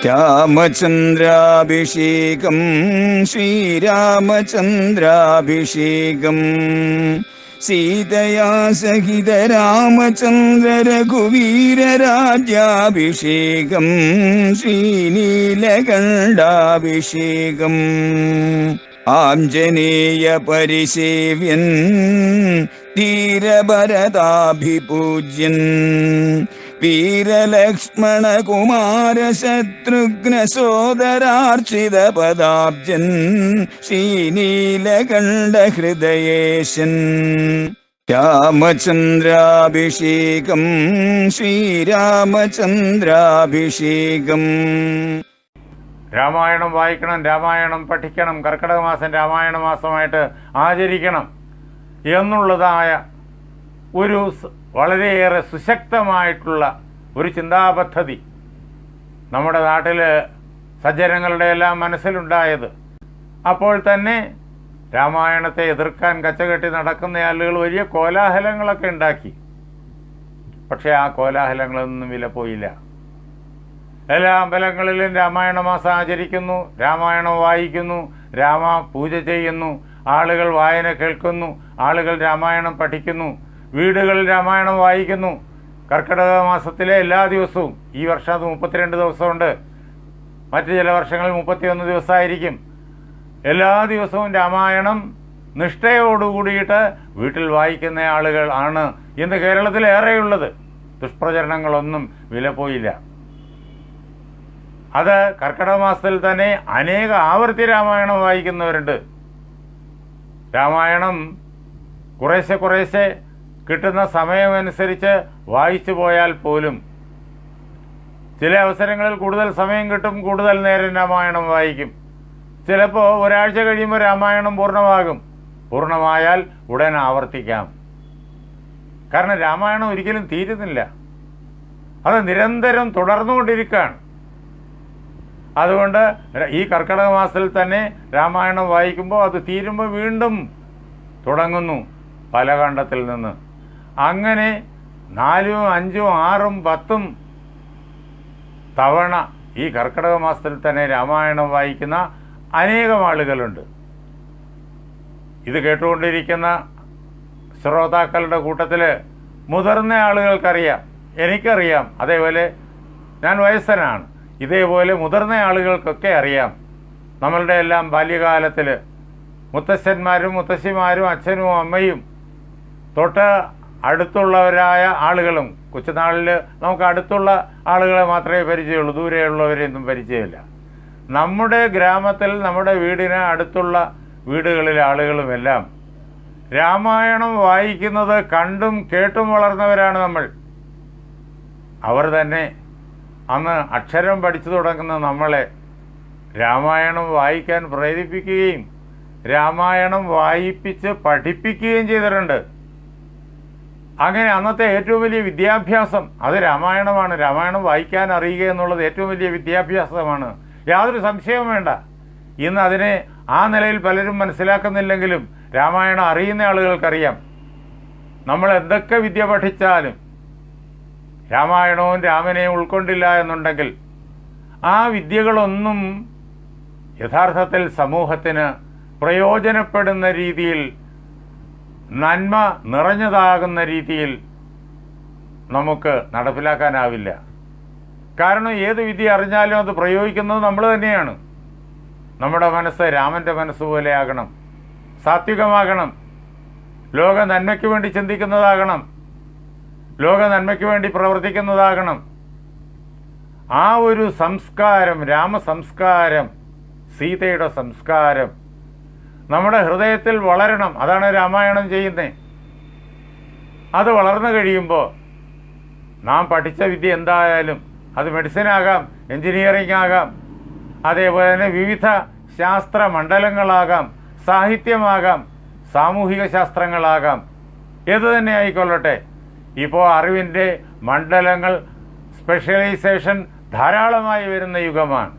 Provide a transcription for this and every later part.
രാമചന്ദ്രാഭിഷേകം ശ്രീരാമചന്ദ്രാഭിഷേകം സീതയാ സഹിത രാമചന്ദ്ര രഘുവീരരാജ്യാഭിഷേകം ശ്രീനീലകണ്ഠാഭിഷേകം ആഞ്ജനേയ പരിസേവ്യൻ ധീരഭരതാഭിപൂജ്യൻ വീരലക്ഷ്മണ കുമാര ശത്രുഘ്ന സോദരാർച്ചിത പദാബ്ജൻ ശ്രീനീലകണ്ഠ ഹൃദയേശൻ രാമചന്ദ്രാഭിഷേകം ശ്രീരാമചന്ദ്രാഭിഷേകം. രാമായണം വായിക്കണം, രാമായണം പഠിക്കണം, കർക്കിടക മാസം രാമായണ മാസമായിട്ട് ആചരിക്കണം എന്നുള്ളതായ ഒരു വളരെയേറെ സുശക്തമായിട്ടുള്ള ഒരു ചിന്താപദ്ധതി നമ്മുടെ നാട്ടിൽ സജ്ജനങ്ങളുടെ എല്ലാം മനസ്സിലുണ്ടായത്. അപ്പോൾ തന്നെ രാമായണത്തെ എതിർക്കാൻ കച്ചകെട്ടി നടക്കുന്ന ആളുകൾ വലിയ കോലാഹലങ്ങളൊക്കെ ഉണ്ടാക്കി. പക്ഷേ ആ കോലാഹലങ്ങളൊന്നും വില പോയില്ല. എല്ലാ അമ്പലങ്ങളിലും രാമായണ മാസം ആചരിക്കുന്നു, രാമായണം വായിക്കുന്നു, രാമ പൂജ ചെയ്യുന്നു, ആളുകൾ വായന കേൾക്കുന്നു, ആളുകൾ രാമായണം പഠിക്കുന്നു, വീടുകളിൽ രാമായണം വായിക്കുന്നു. കർക്കിടക മാസത്തിലെ എല്ലാ ദിവസവും, ഈ വർഷം അത് 32 ദിവസമുണ്ട്, മറ്റു ചില വർഷങ്ങളിൽ 31 ദിവസമായിരിക്കും. എല്ലാ ദിവസവും രാമായണം നിഷ്ഠയോടുകൂടിയിട്ട് വീട്ടിൽ വായിക്കുന്ന ആളുകൾ ആണ് ഇന്ന് കേരളത്തിലേറെയുള്ളത്. ദുഷ്പ്രചരണങ്ങളൊന്നും വില പോയില്ല. അത് കർക്കിടക മാസത്തിൽ തന്നെ അനേക ആവർത്തി രാമായണം വായിക്കുന്നവരുണ്ട്. രാമായണം കുറേശ്ശെ കിട്ടുന്ന സമയമനുസരിച്ച് വായിച്ചു പോയാൽ പോലും ചില അവസരങ്ങളിൽ കൂടുതൽ സമയം കിട്ടും, കൂടുതൽ നേരം രാമായണം വായിക്കും. ചിലപ്പോൾ ഒരാഴ്ച കഴിയുമ്പോൾ രാമായണം പൂർണ്ണമാകും. പൂർണ്ണമായാൽ ഉടൻ ആവർത്തിക്കാം. കാരണം രാമായണം ഒരിക്കലും തീരുന്നില്ല, അത് നിരന്തരം തുടർന്നുകൊണ്ടിരിക്കുകയാണ്. അതുകൊണ്ട് ഈ കർക്കിടക മാസത്തിൽ തന്നെ രാമായണം വായിക്കുമ്പോൾ അത് തീരുമ്പോൾ വീണ്ടും തുടങ്ങുന്നു പല ഖണ്ഡത്തിൽ നിന്ന്. അങ്ങനെ 4, 5, 6, 10 തവണ ഈ കർക്കിടക മാസത്തിൽ തന്നെ രാമായണം വായിക്കുന്ന അനേകം ആളുകളുണ്ട്. ഇത് കേട്ടുകൊണ്ടിരിക്കുന്ന ശ്രോതാക്കളുടെ കൂട്ടത്തിൽ മുതിർന്ന ആളുകൾക്കറിയാം, എനിക്കറിയാം, അതേപോലെ ഞാൻ വയസ്സനാണ്, ഇതേപോലെ മുതിർന്ന ആളുകൾക്കൊക്കെ അറിയാം. നമ്മളുടെ എല്ലാം ബാല്യകാലത്തിൽ മുത്തശ്ശന്മാരും മുത്തശ്ശിമാരും അച്ഛനും അമ്മയും തൊട്ട് അടുത്തുള്ളവരായ ആളുകളും, കൊച്ചുനാളിൽ നമുക്ക് അടുത്തുള്ള ആളുകളെ മാത്രമേ പരിചയമുള്ളൂ, ദൂരെയുള്ളവരെയൊന്നും പരിചയമില്ല. നമ്മുടെ ഗ്രാമത്തിൽ നമ്മുടെ വീടിന് അടുത്തുള്ള വീടുകളിലെ ആളുകളുമെല്ലാം രാമായണം വായിക്കുന്നത് കണ്ടും കേട്ടും വളർന്നവരാണ് നമ്മൾ. അവർ തന്നെ അന്ന് അക്ഷരം പഠിച്ചു തുടങ്ങുന്ന നമ്മളെ രാമായണം വായിക്കാൻ പ്രേരിപ്പിക്കുകയും രാമായണം വായിപ്പിച്ച് പഠിപ്പിക്കുകയും ചെയ്തിട്ടുണ്ട്. അങ്ങനെ അന്നത്തെ ഏറ്റവും വലിയ വിദ്യാഭ്യാസം അത് രാമായണമാണ്. രാമായണം വായിക്കാൻ അറിയുക എന്നുള്ളത് ഏറ്റവും വലിയ വിദ്യാഭ്യാസമാണ്, യാതൊരു സംശയവും വേണ്ട. ഇന്ന് അതിനെ ആ നിലയിൽ പലരും മനസ്സിലാക്കുന്നില്ലെങ്കിലും രാമായണം അറിയുന്ന ആളുകൾക്കറിയാം. നമ്മൾ എന്തൊക്കെ വിദ്യ പഠിച്ചാലും രാമായണവും രാമനെയും ഉൾക്കൊണ്ടില്ല എന്നുണ്ടെങ്കിൽ ആ വിദ്യകളൊന്നും യഥാർത്ഥത്തിൽ സമൂഹത്തിന് പ്രയോജനപ്പെടുന്ന രീതിയിൽ, നന്മ നിറഞ്ഞതാകുന്ന രീതിയിൽ നമുക്ക് നടപ്പിലാക്കാനാവില്ല. കാരണം ഏത് വിദ്യ അറിഞ്ഞാലും അത് പ്രയോഗിക്കുന്നത് നമ്മൾ തന്നെയാണ്. നമ്മുടെ മനസ്സ് രാമൻ്റെ മനസ്സുപോലെ ആകണം, സാത്വികമാകണം, ലോക നന്മയ്ക്ക് വേണ്ടി ചിന്തിക്കുന്നതാകണം, ലോക നന്മയ്ക്ക് വേണ്ടി പ്രവർത്തിക്കുന്നതാകണം. ആ ഒരു സംസ്കാരം, രാമസംസ്കാരം, സീതയുടെ സംസ്കാരം നമ്മുടെ ഹൃദയത്തിൽ വളരണം. അതാണ് രാമായണം ചെയ്യുന്നത്. അത് വളർന്നു കഴിയുമ്പോൾ നാം പഠിച്ച വിദ്യ എന്തായാലും, അത് മെഡിസിനാകാം, എൻജിനീയറിംഗ് ആകാം, അതേപോലെ തന്നെ വിവിധ ശാസ്ത്ര മണ്ഡലങ്ങളാകാം, സാഹിത്യമാകാം, സാമൂഹിക ശാസ്ത്രങ്ങളാകാം, ഏതു തന്നെ ആയിക്കൊള്ളട്ടെ. ഇപ്പോൾ അറിവിൻ്റെ മണ്ഡലങ്ങൾ, സ്പെഷ്യലൈസേഷൻ ധാരാളമായി വരുന്ന യുഗമാണ്.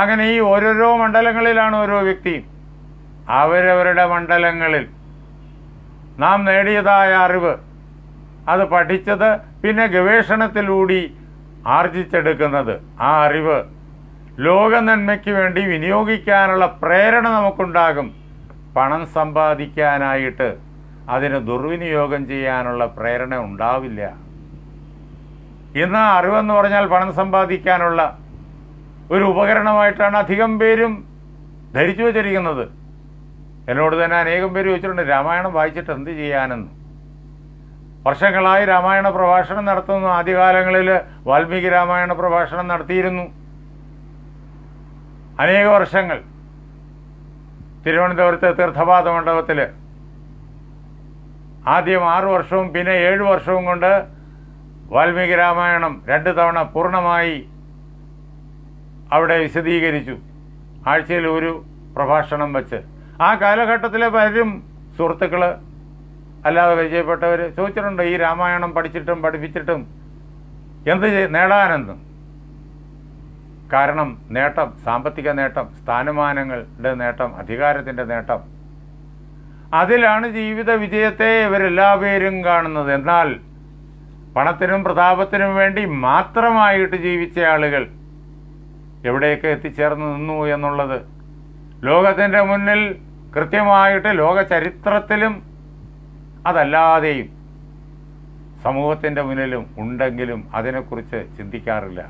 അങ്ങനെ ഈ ഓരോരോ മണ്ഡലങ്ങളിലാണ് ഓരോ വ്യക്തിയും അവരവരുടെ മണ്ഡലങ്ങളിൽ നാം നേടിയതായ അറിവ്, അത് പഠിച്ചത് പിന്നെ ഗവേഷണത്തിലൂടെ ആർജിച്ചെടുക്കുന്നത്. ആ അറിവ് ലോക നന്മയ്ക്ക് വേണ്ടി വിനിയോഗിക്കാനുള്ള പ്രേരണ നമുക്കുണ്ടാകും. പണം സമ്പാദിക്കാനായിട്ട് അതിന് ദുർവിനിയോഗം ചെയ്യാനുള്ള പ്രേരണ ഉണ്ടാവില്ല. ഇന്ന് അറിവെന്ന് പറഞ്ഞാൽ പണം സമ്പാദിക്കാനുള്ള ഒരു ഉപകരണമായിട്ടാണ് അധികം പേരും ധരിച്ചു വച്ചിരിക്കുന്നത്. എന്നോട് തന്നെ അനേകം പേര് ചോദിച്ചിട്ടുണ്ട്, രാമായണം വായിച്ചിട്ട് എന്ത് ചെയ്യാനെന്ന്. വർഷങ്ങളായി രാമായണ പ്രഭാഷണം നടത്തുന്നു. ആദ്യകാലങ്ങളിൽ വാൽമീകി രാമായണ പ്രഭാഷണം നടത്തിയിരുന്നു. അനേക വർഷങ്ങൾ തിരുവനന്തപുരത്തെ തീർത്ഥപാദ മണ്ഡപത്തിൽ ആദ്യം 6 വർഷവും പിന്നെ 7 വർഷവും കൊണ്ട് വാൽമീകി രാമായണം 2 തവണ പൂർണ്ണമായി അവിടെ വിശദീകരിച്ചു. ആഴ്ചയിൽ ഒരു പ്രഭാഷണം വച്ച്. ആ കാലഘട്ടത്തിലെ പലരും സുഹൃത്തുക്കൾ അല്ലാതെ പരിചയപ്പെട്ടവർ ചോദിച്ചിട്ടുണ്ട്, ഈ രാമായണം പഠിച്ചിട്ടും പഠിപ്പിച്ചിട്ടും എന്ത് നേടാനെന്ന്. കാരണം നേട്ടം, സാമ്പത്തിക നേട്ടം, സ്ഥാനമാനങ്ങളുടെ നേട്ടം, അധികാരത്തിൻ്റെ നേട്ടം, അതിലാണ് ജീവിത വിജയത്തെ ഇവരെല്ലാവരും കാണുന്നത്. എന്നാൽ പണത്തിനും പ്രതാപത്തിനും വേണ്ടി മാത്രമായിട്ട് ജീവിച്ച ആളുകൾ എവിടെയൊക്കെ എത്തിച്ചേർന്ന് നിന്നു എന്നുള്ളത് ലോകത്തിൻ്റെ മുന്നിൽ കൃത്യമായിട്ട് ലോക ചരിത്രത്തിലും അതല്ലാതെയും സമൂഹത്തിൻ്റെ മുന്നിലും ഉണ്ടെങ്കിലും അതിനെക്കുറിച്ച് ചിന്തിക്കാറില്ല.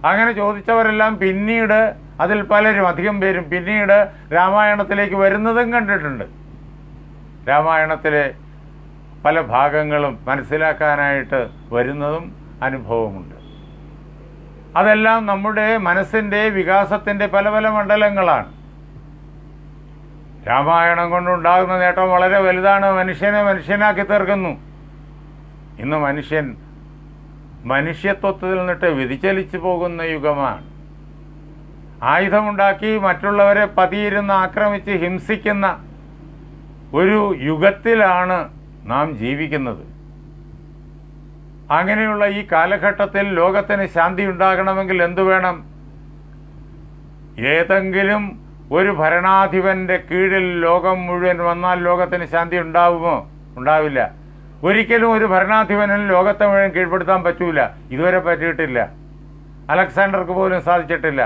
അങ്ങനെ ചോദിച്ചവരെല്ലാം പിന്നീട്, അതിൽ പലരും, അധികം പേരും പിന്നീട് രാമായണത്തിലേക്ക് വരുന്നതും കണ്ടിട്ടുണ്ട്. രാമായണത്തിലെ പല ഭാഗങ്ങളും മനസ്സിലാക്കാനായിട്ട് വരുന്നതും അനുഭവമുണ്ട്. അതെല്ലാം നമ്മുടെ മനസ്സിൻ്റെ വികാസത്തിൻ്റെ പല പല മണ്ഡലങ്ങളാണ്. രാമായണം കൊണ്ടുണ്ടാകുന്ന നേട്ടം വളരെ വലുതാണ്. മനുഷ്യനെ മനുഷ്യനാക്കി തീർക്കുന്നു. ഇന്ന് മനുഷ്യൻ മനുഷ്യത്വത്തിൽ നിന്നിട്ട് വ്യതിചലിച്ചു പോകുന്ന യുഗമാണ്. ആയുധമുണ്ടാക്കി മറ്റുള്ളവരെ പതിയിരുന്ന് ആക്രമിച്ച് ഹിംസിക്കുന്ന ഒരു യുഗത്തിലാണ് നാം ജീവിക്കുന്നത്. അങ്ങനെയുള്ള ഈ കാലഘട്ടത്തിൽ ലോകത്തിന് ശാന്തി ഉണ്ടാകണമെങ്കിൽ എന്തു വേണം? ഏതെങ്കിലും ഒരു ഭരണാധിപൻ്റെ കീഴിൽ ലോകം മുഴുവൻ വന്നാൽ ലോകത്തിന് ശാന്തി ഉണ്ടാവുമോ? ഉണ്ടാവില്ല. ഒരിക്കലും ഒരു ഭരണാധിപനും ലോകത്തെ മുഴുവൻ കീഴ്പ്പെടുത്താൻ പറ്റൂല. ഇതുവരെ പറ്റിയിട്ടില്ല. അലക്സാണ്ടർക്ക് പോലും സാധിച്ചിട്ടില്ല.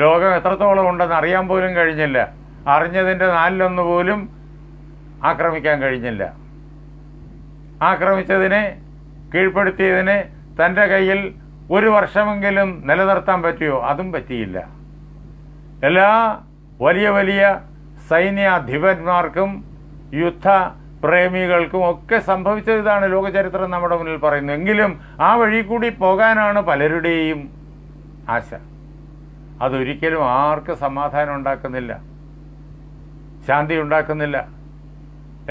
ലോകം എത്രത്തോളം ഉണ്ടെന്ന് അറിയാൻ പോലും കഴിഞ്ഞില്ല. അറിഞ്ഞതിൻ്റെ 4/1 പോലും ആക്രമിക്കാൻ കഴിഞ്ഞില്ല. ആക്രമിച്ചതിനെ, കീഴ്പ്പെടുത്തിയതിനെ തൻ്റെ കയ്യിൽ 1 വർഷമെങ്കിലും നിലനിർത്താൻ പറ്റിയോ? അതും പറ്റിയില്ല. എല്ലാ വലിയ വലിയ സൈന്യാധിപന്മാർക്കും യുദ്ധ പ്രേമികൾക്കും ഒക്കെ സംഭവിച്ചത് ഇതാണ്. ലോകചരിത്രം നമ്മുടെ മുന്നിൽ പറയുന്നു. എങ്കിലും ആ വഴി കൂടി പോകാനാണ് പലരുടെയും ആശ. അതൊരിക്കലും ആർക്കും സമാധാനം ഉണ്ടാക്കുന്നില്ല, ശാന്തി ഉണ്ടാക്കുന്നില്ല.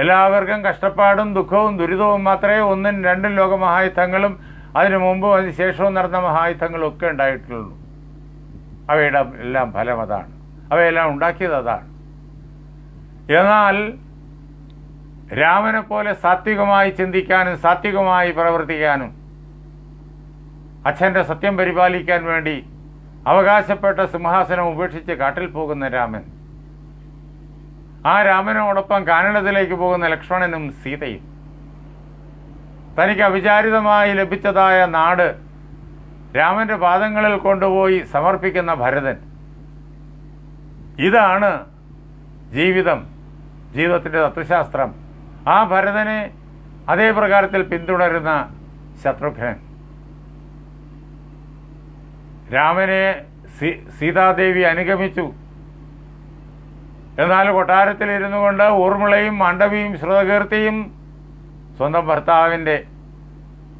എല്ലാവർക്കും കഷ്ടപ്പാടും ദുഃഖവും ദുരിതവും മാത്രമേ 1ഉം 2ഉം ലോകമഹായുദ്ധങ്ങളും അതിനു മുമ്പും അതിന് ശേഷവും നടന്ന മഹായുദ്ധങ്ങളും ഒക്കെ ഉണ്ടായിട്ടുള്ളൂ. അവയുടെ എല്ലാം ഫലം അതാണ്. അവയെല്ലാം ഉണ്ടാക്കിയത് അതാണ്. എന്നാൽ രാമനെ പോലെ സാത്വികമായി ചിന്തിക്കാനും സാത്വികമായി പ്രവർത്തിക്കാനും അച്ഛൻ്റെ സത്യം പരിപാലിക്കാൻ വേണ്ടി അവകാശപ്പെട്ട സിംഹാസനം ഉപേക്ഷിച്ച് കാട്ടിൽ പോകുന്ന രാമൻ, ആ രാമനോടൊപ്പം കാനനത്തിലേക്ക് പോകുന്ന ലക്ഷ്മണനും സീതയും, തനിക്ക് അവിചാരിതമായി ലഭിച്ചതായ നാട് രാമൻ്റെ പാദങ്ങളിൽ കൊണ്ടുപോയി സമർപ്പിക്കുന്ന ഭരതൻ, ഇതാണ് ജീവിതം, ജീവിതത്തിൻ്റെ തത്വശാസ്ത്രം. ആ ഭരതനെ അതേ പ്രകാരത്തിൽ പിന്തുടരുന്ന ശത്രുഘ്നൻ, രാമനെ സീതാദേവി അനുഗമിച്ചു. എന്നാൽ കൊട്ടാരത്തിലിരുന്നു കൊണ്ട് ഊർമിളയും മാണ്ഡവിയും ശ്രുതകീർത്തിയും സ്വന്തം ഭർത്താവിൻ്റെ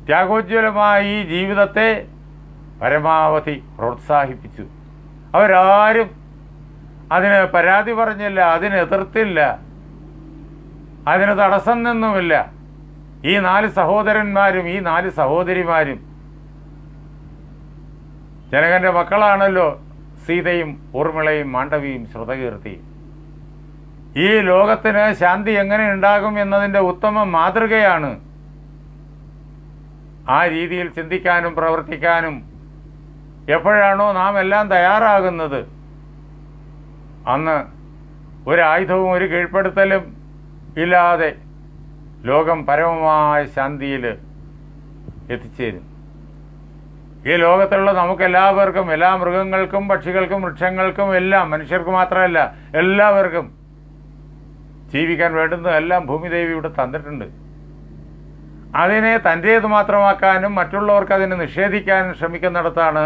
ത്യാഗോജ്വലമായ ഈ ജീവിതത്തെ പരമാവധി പ്രോത്സാഹിപ്പിച്ചു. അവരാരും അതിന് പരാതി പറഞ്ഞില്ല, അതിന് എതിർത്തില്ല, അതിന് തടസ്സം നിന്നുമില്ല. ഈ 4 സഹോദരന്മാരും ഈ 4 സഹോദരിമാരും ജനകൻ്റെ മക്കളാണല്ലോ സീതയും ഊർമിളയും മാണ്ഡവിയും ശ്രുതകീർത്തിയും. ഈ ലോകത്തിന് ശാന്തി എങ്ങനെ ഉണ്ടാകും എന്നതിൻ്റെ ഉത്തമ മാതൃകയാണ്. ആ രീതിയിൽ ചിന്തിക്കാനും പ്രവർത്തിക്കാനും എപ്പോഴാണോ നാം എല്ലാം തയ്യാറാകുന്നത്, അന്ന് ഒരായുധവും ഒരു കീഴ്പ്പെടുത്തലും ഇല്ലാതെ ലോകം പരമമായ ശാന്തിയിൽ എത്തിച്ചേരും. ഈ ലോകത്തുള്ള നമുക്കെല്ലാവർക്കും, എല്ലാ മൃഗങ്ങൾക്കും പക്ഷികൾക്കും വൃക്ഷങ്ങൾക്കും എല്ലാം, മനുഷ്യർക്ക് മാത്രമല്ല എല്ലാവർക്കും ജീവിക്കാൻ വേണ്ടുന്നതെല്ലാം ഭൂമിദേവി ഇവിടെ തന്നിട്ടുണ്ട്. അതിനെ തൻ്റേത് മാത്രമാക്കാനും മറ്റുള്ളവർക്ക് അതിനെ നിഷേധിക്കാനും ശ്രമിക്കുന്നിടത്താണ്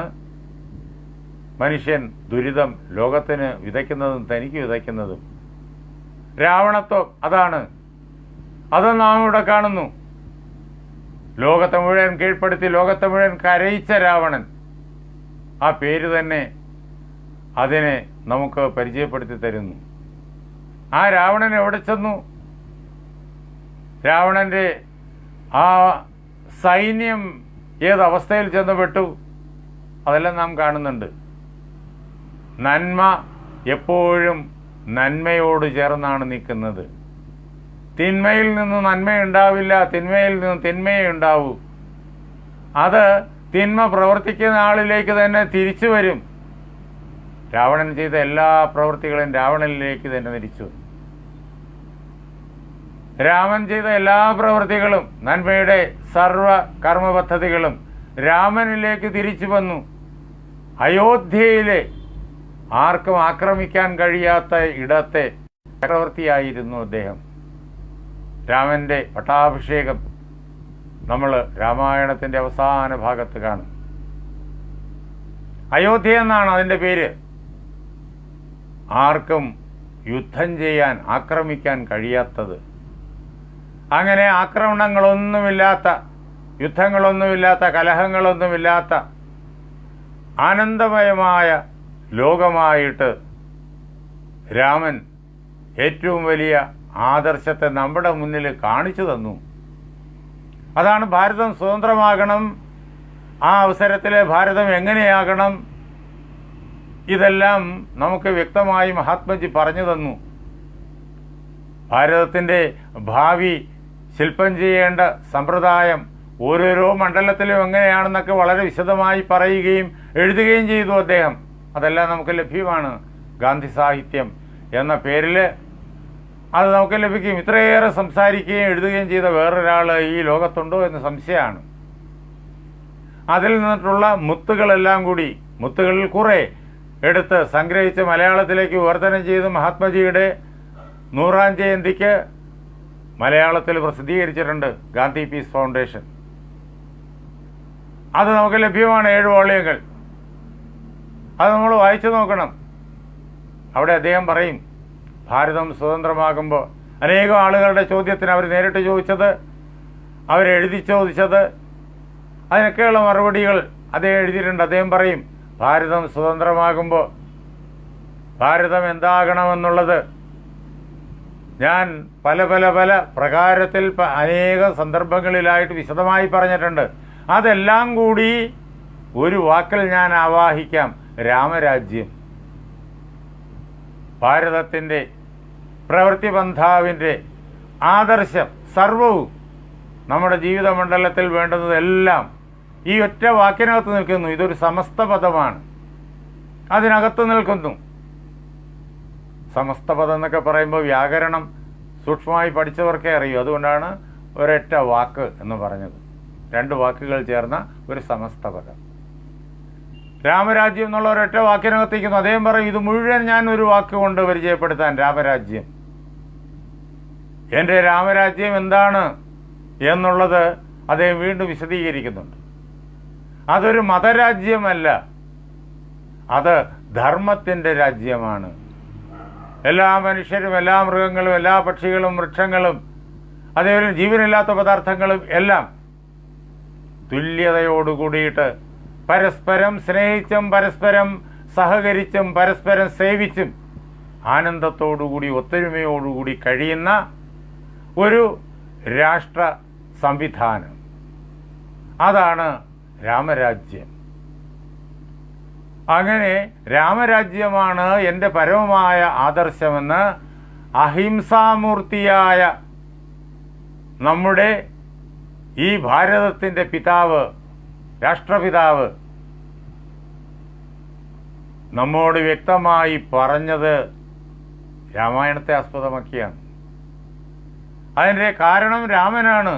മനുഷ്യൻ ദുരിതം ലോകത്തിന് വിതയ്ക്കുന്നതും തനിക്ക് വിതയ്ക്കുന്നതും. രാവണത്വം അതാണ്. അത് നാം ഇവിടെ കാണുന്നു. ലോകത്തെ മുഴുവൻ കീഴ്പ്പെടുത്തി ലോകത്തെ മുഴുവൻ കരയിച്ച രാവണൻ, ആ പേര് തന്നെ അതിനെ നമുക്ക് പരിചയപ്പെടുത്തി തരുന്നു. ആ രാവണൻ എവിടെ ചെന്നു? രാവണൻ്റെ ആ സൈന്യം ഏതവസ്ഥയിൽ ചെന്നുപെട്ടു? അതെല്ലാം നാം കാണുന്നുണ്ട്. നന്മ എപ്പോഴും നന്മയോട് ചേർന്നാണ് നിൽക്കുന്നത്. തിന്മയിൽ നിന്ന് നന്മയുണ്ടാവില്ല, തിന്മയിൽ നിന്ന് തിന്മയേ ഉണ്ടാവൂ. അത് തിന്മ പ്രവർത്തിക്കുന്ന ആളിലേക്ക് തന്നെ തിരിച്ചു വരും. രാവണൻ ചെയ്ത എല്ലാ പ്രവൃത്തികളും രാവണനിലേക്ക് തന്നെ തിരിച്ചു. രാമൻ ചെയ്ത എല്ലാ പ്രവൃത്തികളും, നന്മയുടെ സർവ കർമ്മ പദ്ധതികളും രാമനിലേക്ക് തിരിച്ചു വന്നു. അയോധ്യയിലെ ആർക്കും ആക്രമിക്കാൻ കഴിയാത്ത ഇടത്തെ ചക്രവർത്തിയായിരുന്നു അദ്ദേഹം. രാമൻ്റെ പട്ടാഭിഷേകം നമ്മൾ രാമായണത്തിൻ്റെ അവസാന ഭാഗത്ത് കാണും. അയോധ്യ എന്നാണ് അതിൻ്റെ പേര്. ആർക്കും യുദ്ധം ചെയ്യാൻ, ആക്രമിക്കാൻ കഴിയാത്തത്. അങ്ങനെ ആക്രമണങ്ങളൊന്നുമില്ലാത്ത, യുദ്ധങ്ങളൊന്നുമില്ലാത്ത, കലഹങ്ങളൊന്നുമില്ലാത്ത ആനന്ദമയമായ ലോകമായിട്ട് രാമൻ ഏറ്റവും വലിയ ആദർശത്തെ നമ്മുടെ മുന്നിൽ കാണിച്ചു തന്നു. അതാണ് ഭാരതം സ്വതന്ത്രമാകണം, ആ അവസരത്തിൽ ഭാരതം എങ്ങനെയാകണം, ഇതെല്ലാം നമുക്ക് വ്യക്തമായി മഹാത്മജി പറഞ്ഞു തന്നു. ഭാരതത്തിൻ്റെ ഭാവി ശില്പം ചെയ്യേണ്ട സമ്പ്രദായം ഓരോരോ മണ്ഡലത്തിലും എങ്ങനെയാണെന്നൊക്കെ വളരെ വിശദമായി പറയുകയും എഴുതുകയും ചെയ്തു അദ്ദേഹം. അതെല്ലാം നമുക്ക് ലഭ്യമാണ്. ഗാന്ധി സാഹിത്യം എന്ന പേരിൽ അത് നമുക്ക് ലഭിക്കും. ഇത്രയേറെ സംസാരിക്കുകയും എഴുതുകയും ചെയ്ത വേറൊരാൾ ഈ ലോകത്തുണ്ടോ എന്ന് സംശയമാണ്. അതിൽ നിന്നിട്ടുള്ള മുത്തുകളെല്ലാം കൂടി, മുത്തുകളിൽ കുറേ എടുത്ത് സംഗ്രഹിച്ച് മലയാളത്തിലേക്ക് വിവർത്തനം ചെയ്ത് മഹാത്മജിയുടെ 100ാം ജയന്തിക്ക് മലയാളത്തിൽ പ്രസിദ്ധീകരിച്ചിട്ടുണ്ട് ഗാന്ധി പീസ് ഫൗണ്ടേഷൻ. അത് നമുക്ക് ലഭ്യമാണ്, 7 വോള്യങ്ങൾ. അത് നമ്മൾ വായിച്ചു നോക്കണം. അവിടെ അദ്ദേഹം പറയും, ഭാരതം സ്വതന്ത്രമാകുമ്പോൾ അനേകം ആളുകളുടെ ചോദ്യത്തിന് അവർ നേരിട്ട് ചോദിച്ചത്, അവരെഴുതി ചോദിച്ചത്, അതിനൊക്കെയുള്ള മറുപടികൾ അദ്ദേഹം എഴുതിയിട്ടുണ്ട്. അദ്ദേഹം പറയും, ഭാരതം സ്വതന്ത്രമാകുമ്പോൾ ഭാരതം എന്താകണമെന്നുള്ളത് ഞാൻ പല പല പല പ്രകാരത്തിൽ അനേക സന്ദർഭങ്ങളിലായിട്ട് വിശദമായി പറഞ്ഞിട്ടുണ്ട്. അതെല്ലാം കൂടി ഒരു വാക്കിൽ ഞാൻ ആവാഹിക്കാം: രാമരാജ്യം. ഭാരതത്തിൻ്റെ പ്രവൃത്തി പന്ഥാവിൻ്റെ ആദർശം സർവവും നമ്മുടെ ജീവിത മണ്ഡലത്തിൽ വേണ്ടുന്നതെല്ലാം ഈ ഒറ്റ വാക്കിനകത്ത് നിൽക്കുന്നു. ഇതൊരു സമസ്ത പദമാണ്, അതിനകത്ത് നിൽക്കുന്നു. സമസ്ത പദം എന്നൊക്കെ പറയുമ്പോൾ വ്യാകരണം സൂക്ഷ്മമായി പഠിച്ചവർക്കേ അറിയൂ. അതുകൊണ്ടാണ് ഒരൊറ്റ വാക്ക് എന്ന് പറഞ്ഞത്. 2 വാക്കുകൾ ചേർന്ന ഒരു സമസ്ത പദം. രാമരാജ്യം എന്നുള്ള ഒരൊറ്റ വാക്കിനകത്തേക്കുന്നു. അദ്ദേഹം പറയും, ഇത് മുഴുവൻ ഞാൻ ഒരു വാക്ക് കൊണ്ട് പരിചയപ്പെടുത്താൻ. രാമരാജ്യം, എൻ്റെ രാമരാജ്യം എന്താണ് എന്നുള്ളത് അദ്ദേഹം വീണ്ടും വിശദീകരിക്കുന്നുണ്ട്. അതൊരു മതരാജ്യമല്ല, അത് ധർമ്മത്തിൻ്റെ രാജ്യമാണ്. എല്ലാ മനുഷ്യരും, എല്ലാ മൃഗങ്ങളും, എല്ലാ പക്ഷികളും വൃക്ഷങ്ങളും, അതേപോലെ ജീവനില്ലാത്ത പദാർത്ഥങ്ങളും എല്ലാം തുല്യതയോടുകൂടിയിട്ട് പരസ്പരം സ്നേഹിച്ചും പരസ്പരം സഹകരിച്ചും പരസ്പരം സേവിച്ചും ആനന്ദത്തോടുകൂടി ഒത്തൊരുമയോടുകൂടി കഴിയുന്ന ഒരു രാഷ്ട്ര സംവിധാനം. അതാണ് രാമരാജ്യം. അങ്ങനെ രാമരാജ്യമാണ് എൻ്റെ പരമമായ ആദർശമെന്ന് അഹിംസാമൂർത്തിയായ നമ്മുടെ ഈ ഭാരതത്തിൻ്റെ പിതാവ്, രാഷ്ട്രപിതാവ് നമ്മോട് വ്യക്തമായി പറഞ്ഞത് രാമായണത്തെ ആസ്പദമാക്കിയാണ്. അതിൻ്റെ കാരണം രാമനാണ്,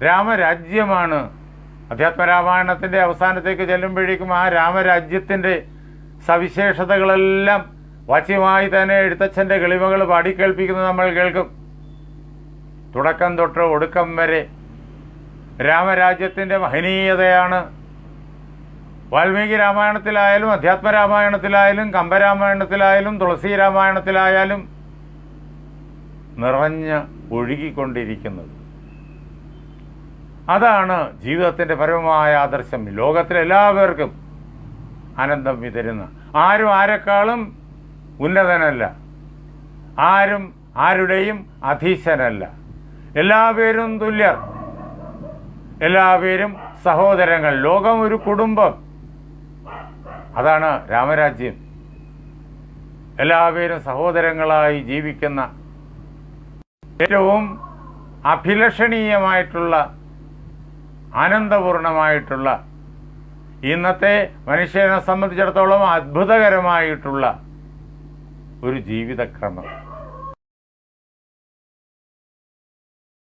രാമരാജ്യമാണ്. അധ്യാത്മരാമായണത്തിൻ്റെ അവസാനത്തേക്ക് ചെല്ലുമ്പോഴേക്കും ആ രാമരാജ്യത്തിൻ്റെ സവിശേഷതകളെല്ലാം വാച്യമായി തന്നെ എഴുത്തച്ഛൻ്റെ കിളിമകൾ പാടിക്കേൾപ്പിക്കുന്നത് നമ്മൾ കേൾക്കും. തുടക്കം തൊട്ട് ഒടുക്കം വരെ രാമരാജ്യത്തിൻ്റെ മഹനീയതയാണ് വാൽമീകി രാമായണത്തിലായാലും അധ്യാത്മരാമായണത്തിലായാലും കമ്പരാമായണത്തിലായാലും തുളസി രാമായണത്തിലായാലും നിറഞ്ഞ് ഒഴുകിക്കൊണ്ടിരിക്കുന്നത്. അതാണ് ജീവിതത്തിൻ്റെ പരമമായ ആദർശം. ലോകത്തിലെ എല്ലാവർക്കും ആനന്ദം വിതരുന്ന, ആരും ആരെക്കാളും ഉന്നതനല്ല, ആരും ആരുടെയും അധീശനല്ല, എല്ലാവരും തുല്യർ, എല്ലാവരും സഹോദരങ്ങൾ. ലോകം ഒരു കുടുംബം, അതാണ് രാമരാജ്യം. എല്ലാവരും സഹോദരങ്ങളായി ജീവിക്കുന്ന ഏറ്റവും അഭിലഷണീയമായിട്ടുള്ള ആനന്ദപൂർണമായിട്ടുള്ള ഇന്നത്തെ മനുഷ്യനെ സംബന്ധിച്ചിടത്തോളം അത്ഭുതകരമായിട്ടുള്ള ഒരു ജീവിതക്രമം.